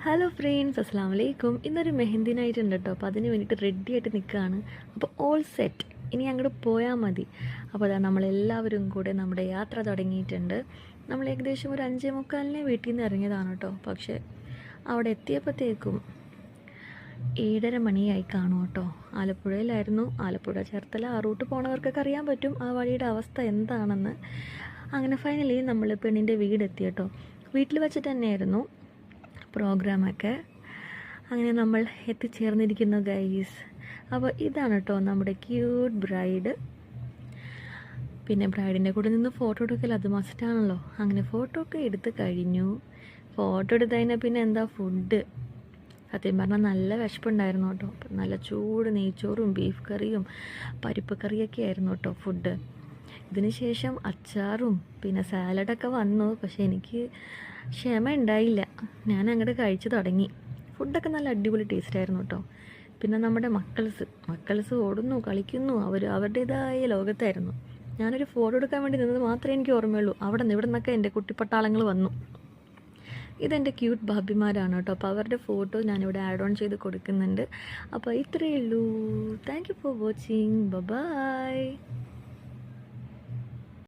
Hello friends, അസ്സാം വലൈക്കും. ഇന്നൊരു മെഹന്തി നൈറ്റ് ഉണ്ട് കേട്ടോ. അപ്പോൾ അതിന് വേണ്ടിയിട്ട് റെഡി ആയിട്ട് നിൽക്കുകയാണ്. അപ്പോൾ ഓൾ സെറ്റ്, ഇനി അങ്ങോട്ട് പോയാൽ മതി. അപ്പോൾ അതാ നമ്മളെല്ലാവരും കൂടെ നമ്മുടെ യാത്ര തുടങ്ങിയിട്ടുണ്ട്. നമ്മൾ ഏകദേശം ഒരു 5:45 വീട്ടിൽ നിന്ന് ഇറങ്ങിയതാണ് കേട്ടോ. പക്ഷേ അവിടെ എത്തിയപ്പോഴത്തേക്കും 7:30 മണിയായി കാണും കേട്ടോ. ആലപ്പുഴയിലായിരുന്നു. ആലപ്പുഴ ചേർത്തല ആ റൂട്ട് പോണവർക്കൊക്കെ അറിയാൻ പറ്റും ആ വഴിയുടെ അവസ്ഥ എന്താണെന്ന്. അങ്ങനെ ഫൈനലി നമ്മൾ പെണ്ണിൻ്റെ വീടെത്തി കേട്ടോ. വീട്ടിൽ വെച്ചിട്ട് തന്നെയായിരുന്നു പ്രോഗ്രാമൊക്കെ. അങ്ങനെ നമ്മൾ എത്തിച്ചേർന്നിരിക്കുന്നു ഗൈസ്. അപ്പോൾ ഇതാണ് കേട്ടോ നമ്മുടെ ക്യൂട്ട് ബ്രൈഡ്. പിന്നെ ബ്രൈഡിൻ്റെ കൂടെ നിന്ന് ഫോട്ടോ എടുക്കൽ അത് മസ്റ്റാണല്ലോ. അങ്ങനെ ഫോട്ടോ ഒക്കെ എടുത്ത് കഴിഞ്ഞു. ഫോട്ടോ എടുത്ത് കഴിഞ്ഞാൽ പിന്നെ എന്താ ഫുഡ്. സത്യം പറഞ്ഞാൽ നല്ല വിശപ്പുണ്ടായിരുന്നു കേട്ടോ. നല്ല ചൂട് നെയ്ച്ചോറും ബീഫ് കറിയും പരിപ്പ് കറിയൊക്കെ ആയിരുന്നു കേട്ടോ ഫുഡ്. ഇതിന് ശേഷം അച്ചാറും പിന്നെ സാലഡൊക്കെ വന്നു. പക്ഷേ എനിക്ക് ക്ഷമ ഉണ്ടായില്ല. ഞാൻ അങ്ങോട്ട് കഴിച്ചു തുടങ്ങി. ഫുഡൊക്കെ നല്ല അടിപൊളി ടേസ്റ്റായിരുന്നു കേട്ടോ. പിന്നെ നമ്മുടെ മക്കൾസ് ഓടുന്നു, കളിക്കുന്നു. അവരുടേതായ ലോകത്തായിരുന്നു. ഞാനൊരു ഫോട്ടോ എടുക്കാൻ വേണ്ടി നിന്നത് മാത്രമേ എനിക്ക് ഓർമ്മയുള്ളൂ. ഇവിടെ നിന്നൊക്കെ എൻ്റെ കുട്ടിപ്പട്ടാളങ്ങൾ വന്നു. ഇതെൻ്റെ ക്യൂട്ട് ഭാബിമാരാണ് കേട്ടോ. അപ്പോൾ അവരുടെ ഫോട്ടോ ഞാനിവിടെ ആഡ് ഓൺ ചെയ്ത് കൊടുക്കുന്നുണ്ട്. അപ്പോൾ ഇത്രയേ ഉള്ളൂ. Thank you for watching. By.